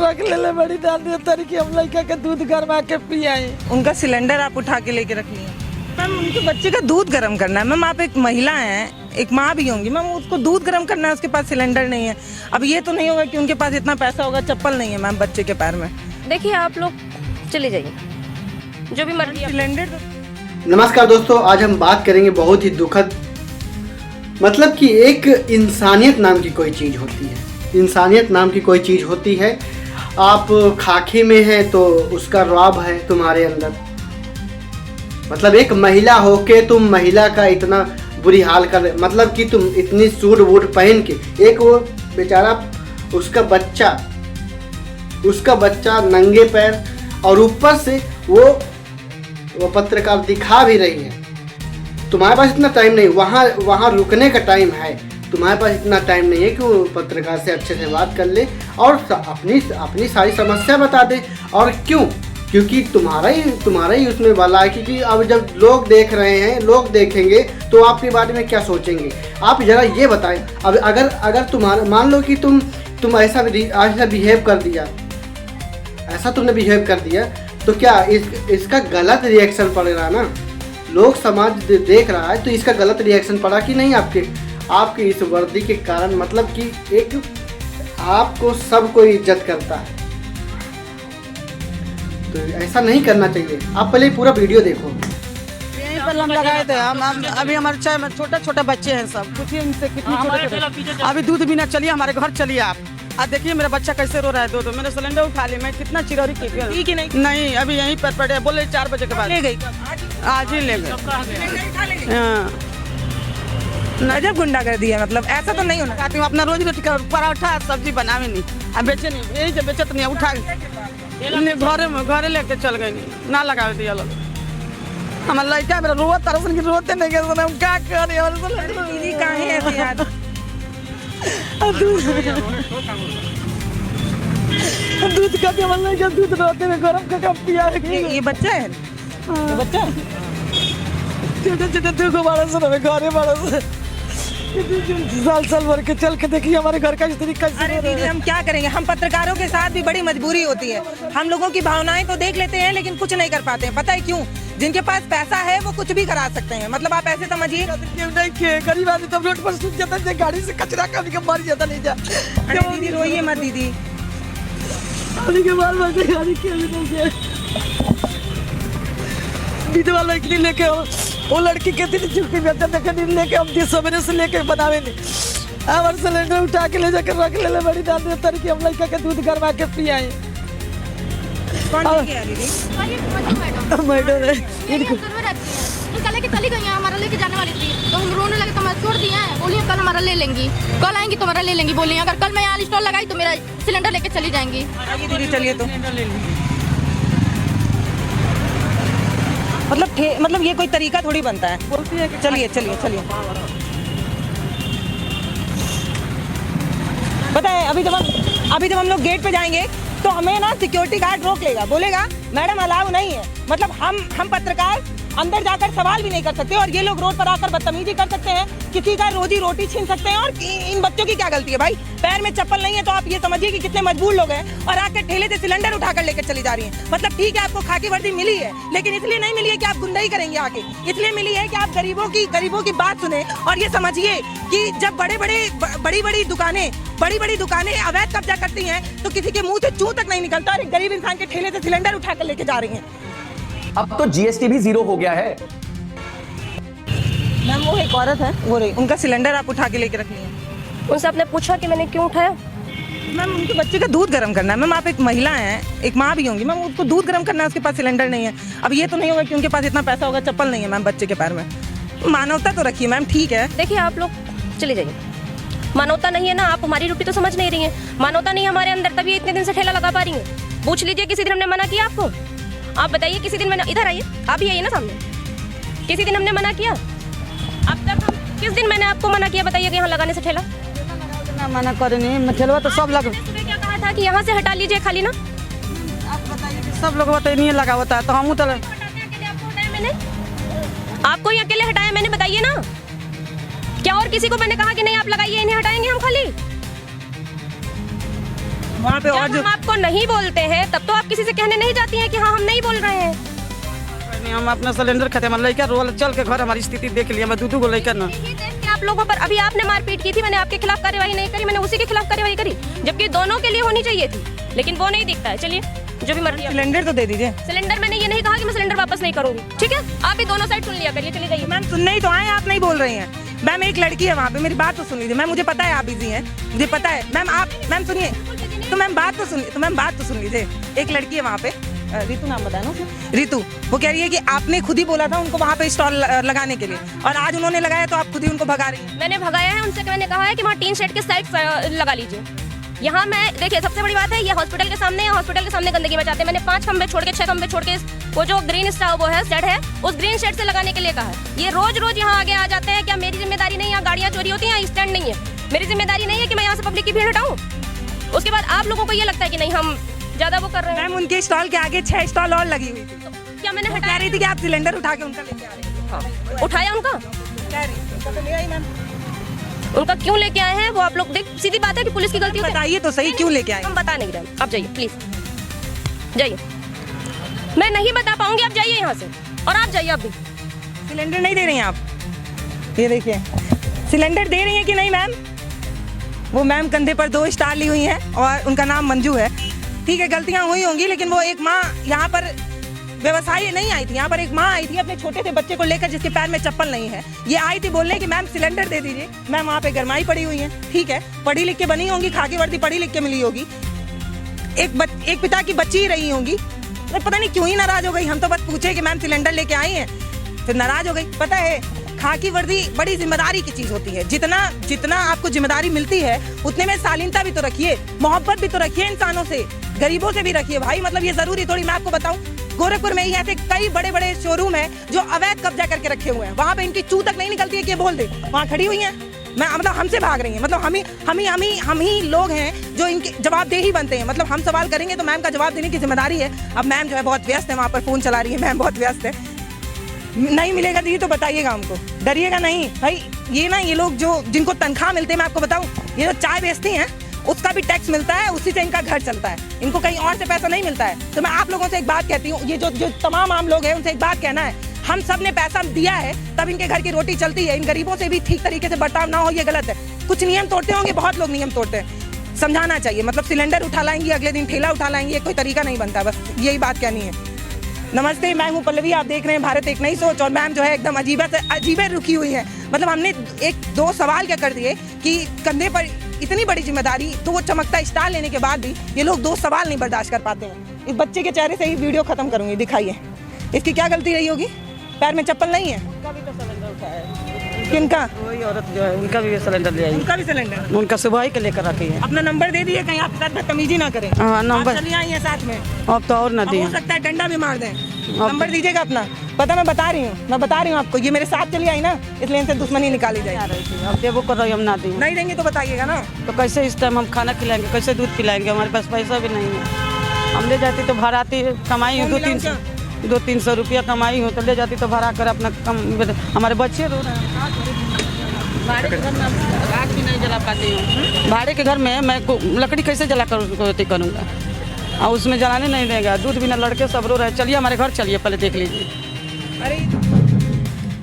रख ले बड़ी दादी तरी की हम लड़का के दूध गरमा के पियाए। उनका सिलेंडर आप उठा के लेके रख लिए मैम। उनके बच्चे का दूध गर्म करना है मैम। आप एक महिला हैं, एक माँ भी होंगी मैम, उसको दूध गर्म करना है, उसके पास सिलेंडर नहीं है। अब ये तो नहीं होगा कि उनके पास इतना पैसा होगा, चप्पल नहीं है मैम बच्चे के पैर में। देखिए आप लोग चले जाइए, जो भी मर्जी। सिलेंडर नमस्कार दोस्तों, आज हम बात करेंगे बहुत ही दुखद, मतलब कि एक इंसानियत नाम की कोई चीज़ होती है। इंसानियत नाम की कोई चीज़ होती है। आप खाकी में हैं तो उसका रौब है तुम्हारे अंदर। मतलब एक महिला होके तुम महिला का इतना बुरी हाल कर, मतलब कि तुम इतनी सूट वूट पहन के, एक वो बेचारा उसका बच्चा नंगे पैर, और ऊपर से वो पत्रकार दिखा भी रही है। तुम्हारे पास इतना टाइम नहीं, वहाँ रुकने का टाइम है, तुम्हारे पास इतना टाइम नहीं है कि वो पत्रकार से अच्छे से बात कर ले और अपनी सारी समस्या बता दे। और क्यों? क्योंकि तुम्हारा ही उसमें वाला है। क्योंकि अब जब लोग देख रहे हैं, लोग देखेंगे तो आपके बारे में क्या सोचेंगे। आप ज़रा ये बताएं, अब अगर तुम्हारा मान लो कि तुम ऐसा बिहेव कर दिया, ऐसा तुमने बिहेव कर दिया, तो क्या इसका गलत रिएक्शन पड़ेगा ना। लोग समाज देख रहा है तो इसका गलत रिएक्शन पड़ा कि नहीं आपके इस वर्दी के कारण। मतलब कि एक आपको सब कोई इज्जत करता है, तो ऐसा नहीं करना चाहिए। आप पहले पूरा वीडियो देखो। यहीं पर हम लगाए थे। हम अभी हमारे चाय में छोटे बच्चे हैं सब, पूछिए इनसे कितने छोटे। अभी दूध बिना चलिए हमारे घर चलिए आप देखिए मेरा बच्चा कैसे रो रहा है। दो मैंने सिलेंडर उठा ली, मैं कितना चिरौरी की नहीं अभी यहीं पर पड़े, बोले 4 बजे के बाद ले गई, आज ही ले गए। नजर गुंडा कर दिया, मतलब ऐसा तो नहीं होना। खाती हूँ अपना रोजी रोटी का, पराठा सब्जी बनावे नहीं, अब बेचे नहीं, यही से बेचत नहीं, उठा घरे लेके चल गए, ना लगावे दिया लोग। हमारे लड़का मेरा रोते नहीं गए, हम क्या करे। दीदी काहे ऐसे यार, दूध का के मतलब क्या, दूध रोते में गरम का कप पिया है। ये बच्चा है, ये बच्चा छोटे देखो 1200 घरे 1200 साल भर के चल के देखिए हमारे घर का स्थिति कैसे। अरे दीदी हम क्या करेंगे, हम पत्रकारों के साथ भी बड़ी मजबूरी होती है। हम लोगों की भावनाएं तो देख लेते हैं लेकिन कुछ नहीं कर पाते हैं। पता है क्यों? जिनके पास पैसा है वो कुछ भी करा सकते हैं। मतलब आप ऐसे समझिए, गरीब आदमी तो रोड पर सूख जाता है, गाड़ी से कचरा कर के मर जाता नहीं जा। अरे दीदी रोइए मत दीदी, के बाल बच्चे गाड़ी के विधवा लड़की लेके, वो लड़की कहती थी छुट्टी बेचा देखे लेके हम सवेरे से लेके बनावे नहीं। हमारे सिलेंडर उठा के ले जाकर रख ले बड़ी दादी तरी की हम लड़का के दूध गरमा के पियाए। मैडम कल के चली गई, हमारा लेके जाने वाली थी तो हम रोने लगे, तो मैं छोड़ दिए हैं। बोलिए कल हमारा ले लेंगी, कल आएंगी तो हमारा ले लेंगी। बोलिए अगर कल मैं यहाँ स्टॉल लगाई तो मेरा सिलेंडर लेके चली जाएंगी। दीदी चलिए तो मतलब ये कोई तरीका थोड़ी बनता है। बोलती है कि चलिए पता है अभी जब हम लोग गेट पे जाएंगे तो हमें ना सिक्योरिटी गार्ड रोक लेगा, बोलेगा मैडम अलाउ नहीं है। मतलब हम पत्रकार अंदर जाकर सवाल भी नहीं कर सकते और ये लोग रोड पर आकर बदतमीजी कर सकते हैं, किसी का रोजी रोटी छीन सकते हैं। और इन बच्चों की क्या गलती है भाई? पैर में चप्पल नहीं है तो आप ये समझिए कि कितने मजबूर लोग हैं और आकर ठेले से सिलेंडर उठाकर लेकर चली जा रही हैं। मतलब ठीक है आपको खाकी वर्दी मिली है, लेकिन इसलिए नहीं मिली है कि आप गुंडाई करेंगे आके, इसलिए मिली है कि आप गरीबों की बात सुने। और ये समझिए कि जब बड़ी बड़ी दुकानें अवैध कब्जा करती हैं तो किसी के मुंह से चूं तक नहीं निकलता और एक गरीब इंसान के ठेले से सिलेंडर उठाकर लेके जा रही हैं। अब तो जीएसटी भी 0 हो गया है। मैम वो एक औरत है, वो रही, उनका सिलेंडर आप उठा के लेके रख लिए। उनसे आपने पूछा कि मैंने क्यों उठाया? मैम उनके बच्चे का दूध गर्म करना है। मैम आप एक महिला हैं, एक माँ भी होंगी मैम, उसको दूध गर्म करना है, उसके पास सिलेंडर नहीं है। अब ये तो नहीं होगा कि उनके पास इतना पैसा होगा, चप्पल नहीं है मैम बच्चे के पैर में। मानवता तो रखिए मैम, ठीक है। देखिए आप लोग चले जाइए, मानवता नहीं है ना, आप हमारी ड्यूटी तो समझ नहीं रही हैं। मानवता नहीं है हमारे अंदर, तभी इतने दिन से ठेला लगा पा रही हैं। पूछ लीजिए किसी दिन हमने मना किया आपको? आप बताइए किसी दिन मैंने, इधर आइए, आप भी आइए ना सामने, किसी दिन हमने मना किया? अब तक किस दिन मैंने आपको मना किया बताइए कि यहाँ लगाने से ठेला? मना करे नहीं, ठेलवा तो सब लग। सुबह क्या कहा था कि यहाँ से हटा लीजिए खाली ना? आप बताइए, सब लोग बताइए नहीं लगा होता है तो हम तो मैंने आपको ही अकेले हटाया, मैंने बताइए ना। क्या और किसी को मैंने कहा कि नहीं आप लगाइए, इन्हें हटाएंगे हम खाली? वहाँ पे और जब जो हम आपको नहीं बोलते हैं तब तो आप किसी से कहने नहीं जाती हैं कि हाँ हम नहीं बोल रहे हैं। नहीं, हम अपना सिलेंडर खाते हमारे लड़का रोल चल के घर हमारी स्थिति देख लिया। मैं दूधू को लेकर ना यही देख के आप लोगों पर अभी आपने मारपीट की थी, मैंने आपके खिलाफ कार्यवाही नहीं करी, मैंने उसी के खिलाफ कार्यवाही करी, जबकि दोनों के लिए होनी चाहिए थी, लेकिन वो नहीं दिखता है। चलिए जो भी मर्जी। सिलेंडर तो दे दीजिए। सिलेंडर मैंने ये नहीं कहा कि मैं सिलेंडर वापस नहीं करूंगी, ठीक है? आप भी दोनों साइड सुन लिया करिए, चलिए जाइए। मैम सुनने ही तो आए, आप नहीं बोल रही हैं। मैम एक लड़की है वहाँ पे, मेरी बात तो सुन लीजिए। मैम मुझे पता है आप बिजी हैं, मुझे पता है। मैम सुनिए, तो मैम बात तो सुन लीजिए। एक लड़की है वहाँ पे, रितु नाम बताया ना उसे, रितु। वो कह रही है कि आपने खुद ही बोला था उनको वहाँ पे स्टॉल लगाने के लिए, और आज उन्होंने लगाया तो आप खुद ही उनको भगा रही हैं। मैंने भगाया है उनसे, मैंने कहा है कि वहाँ टीन शेड के साइड लगा लीजिए। यहाँ मैं देखिए सबसे बड़ी बात है, ये हॉस्पिटल के सामने है, हॉस्पिटल के सामने गंदगी मचाते हैं। मैंने 5 खंबे छोड़ के 6 खंबे छोड़ के वो जो ग्रीन स्टार वो है शेड है, उस ग्रीन शेड से लगाने के लिए कहा है। ये रोज रोज यहाँ आगे आ जाते हैं। क्या मेरी जिम्मेदारी नहीं है? यहाँ गाड़ियाँ चोरी होती हैं, यहाँ स्टैंड नहीं है, मेरी जिम्मेदारी नहीं है कि मैं यहाँ से पब्लिक की भीड़ हटाऊँ? उसके बाद आप लोगों को ये लगता है कि नहीं हम ज्यादा वो कर रहे हैं। मैम उनके स्टॉल के आगे 6 स्टॉल और लगी हुई थी, तो क्या मैंने कह हटा रही थी कि आप सिलेंडर उठा के उनका लेके आ रहे हैं। उठाया उनका? कह रही थी, तो ले आई मैम। उनका क्यों लेके आए हैं वो आप लोग देख, सीधी बात है कि पुलिस की गलती होती है। बताइए तो सही, क्यों लेके आए? हम बता नहीं रहे, आप जाइए प्लीज जाइए। मैं नहीं बता पाऊंगी, आप जाइए यहाँ से, और आप जाइए। अभी सिलेंडर नहीं दे रही हैं आप? ये देखिए सिलेंडर दे रही हैं कि नहीं मैम? वो मैम कंधे पर 2 स्टार ली हुई हैं और उनका नाम मंजू है। ठीक है, गलतियां हुई होंगी, लेकिन वो एक माँ यहाँ पर व्यवसायी नहीं आई थी, यहाँ पर एक माँ आई थी अपने छोटे से बच्चे को लेकर जिसके पैर में चप्पल नहीं है। ये आई थी बोलने कि मैम सिलेंडर दे दीजिए। मैम वहाँ पे गरमाई पड़ी हुई है, ठीक है, पढ़ी लिख के बनी होंगी, खाकी वर्दी पढ़ी लिख के मिली होगी, एक पिता की बच्ची ही रही होंगी। तो पता नहीं क्यों ही नाराज हो गई। हम तो बस पूछे कि मैम सिलेंडर लेके आई हैं, फिर नाराज हो गई। पता है खाकी वर्दी बड़ी जिम्मेदारी की चीज होती है। जितना आपको जिम्मेदारी मिलती है उतने में शालीनता भी तो रखिए, मोहब्बत भी तो रखिए इंसानों से, गरीबों से भी रखिए भाई। मतलब ये जरूरी थोड़ी। मैं आपको बताऊं, गोरखपुर में ही ऐसे कई बड़े बड़े शोरूम है जो अवैध कब्जा करके रखे हुए हैं। वहाँ पे इनकी चू तक नहीं निकलती है कि बोल दे, वहाँ खड़ी हुई है। मैं मतलब हमसे भाग रही है। मतलब हम ही लोग हैं जो इनके जवाबदेही बनते हैं। मतलब हम सवाल करेंगे तो मैम का जवाब देने की जिम्मेदारी है। अब मैम जो है बहुत व्यस्त है, वहाँ पर फोन चला रही है, मैम बहुत व्यस्त है। नहीं मिलेगा दीदी तो बताइएगा हमको, डरिएगा नहीं भाई। ये लोग जो जिनको तनख्वाह मिलते हैं, मैं आपको बताऊं, ये जो चाय बेचती हैं उसका भी टैक्स मिलता है, उसी से इनका घर चलता है। इनको कहीं और से पैसा नहीं मिलता है। तो मैं आप लोगों से एक बात कहती हूँ, ये जो तमाम आम लोग हैं उनसे एक बात कहना है, हम सब ने पैसा दिया है तब इनके घर की रोटी चलती है। इन गरीबों से भी ठीक तरीके से बर्ताव ना हो, ये गलत है। कुछ नियम तोड़ते होंगे, बहुत लोग नियम तोड़ते हैं, समझाना चाहिए। मतलब सिलेंडर उठा लाएंगे, अगले दिन ठेला उठा लाएंगे, ये कोई तरीका नहीं बनता। बस यही बात कहनी है। नमस्ते, मैं हूँ पल्लवी, आप देख रहे हैं भारत एक नई सोच। और मैम जो है एकदम अजीबे रुकी हुई है। मतलब हमने 1-2 सवाल क्या कर दिए कि कंधे पर इतनी बड़ी जिम्मेदारी, तो वो चमकता स्टार लेने के बाद भी ये लोग 2 सवाल नहीं बर्दाश्त कर पाते हैं। इस बच्चे के चेहरे से ही वीडियो खत्म करूंगी, दिखाइए इसकी क्या गलती रही होगी। पैर में चप्पल नहीं है, उनका भी तो सिलेंडर उठाया। किनका? वही औरत जो है उनका भी सिलेंडर ले आई, उनका भी सिलेंडर। उनका सुबह ही के लेकर रखी है। अपना नंबर दे दिए, कहीं आपके साथ बदतमीजी ना करें। हाँ, नंबर चली आई है साथ में, अब तो और ना अब दिए। हो सकता है डंडा भी मार दें। नंबर दीजिएगा अपना। पता मैं बता रही हूँ आपको, ये मेरे साथ चली आई ना, इसलिए इनसे दुश्मनी निकाली जाएगी। अब देवो कर रही हम ना दिए, नहीं देंगे तो बताइएगा ना। तो कैसे इस टाइम हम खाना खिलाएंगे, कैसे दूध पिलाएंगे? हमारे पास पैसा भी नहीं है। हम ले जाती तो भाड़ा आती, कमाई हूँ 200-300 रुपया कमाई हूँ, तो ले जाती तो भाड़ा कर अपना हमारे बच्चे रो रहे हैं। भाड़े के घर में आग भी नहीं जला पाती हूँ। भाड़े के घर में मैं लकड़ी कैसे जला कर उसको अति करूँगा, और उसमें जलाने नहीं देगा। दूध बिना लड़के सब रो रहे। चलिए हमारे घर चलिए, पहले देख लीजिए। अरे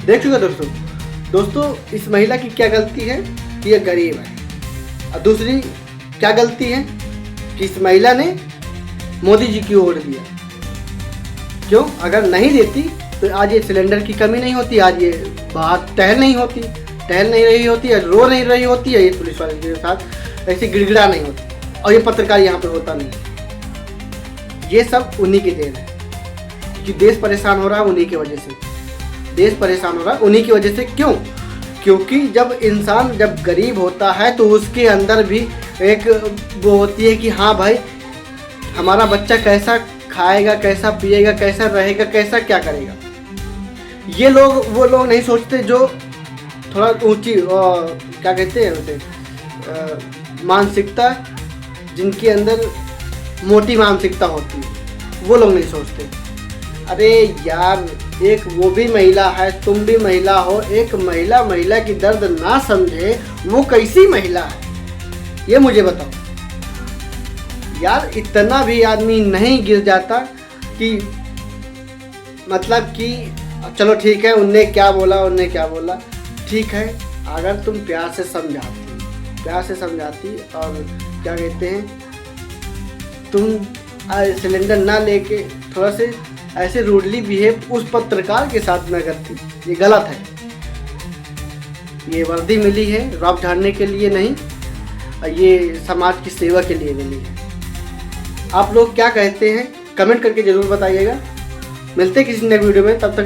देख चुके दोस्तों इस महिला की क्या गलती है कि ये गरीब है, और दूसरी क्या गलती है कि इस महिला ने मोदी जी की ओर दिया। क्यों? अगर नहीं देती तो आज ये सिलेंडर की कमी नहीं होती, आज ये बाहर टहल नहीं रही होती है, रो नहीं रही होती है, ये पुलिस वाले के साथ ऐसे गिड़गिड़ा नहीं होती, और ये पत्रकार यहाँ पे होता नहीं। ये सब उन्हीं की देन है कि देश परेशान हो रहा है उन्हीं की वजह से। देश परेशान हो रहा है उन्हीं की वजह से। क्यों? क्योंकि जब इंसान जब गरीब होता है तो उसके अंदर भी एक वो होती है कि हाँ भाई, हमारा बच्चा कैसा खाएगा, कैसा पिएगा, कैसा रहेगा, कैसा क्या करेगा। ये लोग वो लोग नहीं सोचते जो थोड़ा ऊंची क्या कहते हैं उसे, मानसिकता, जिनके अंदर मोटी मानसिकता होती है, वो लोग नहीं सोचते। अरे यार, एक वो भी महिला है, तुम भी महिला हो। एक महिला की दर्द ना समझे, वो कैसी महिला है ये मुझे बताओ। यार इतना भी आदमी नहीं गिर जाता कि मतलब कि चलो ठीक है, उनने क्या बोला ठीक है, अगर तुम प्यार से समझाती और क्या कहते हैं, तुम सिलेंडर ना लेके थोड़ा से ऐसे रूडली बिहेव उस पत्रकार के साथ न करती, ये गलत है। ये वर्दी मिली है रॉब झाड़ने के लिए नहीं, ये समाज की सेवा के लिए मिली है। आप लोग क्या कहते हैं कमेंट करके ज़रूर बताइएगा। मिलते हैं किसी नए वीडियो में, तब तक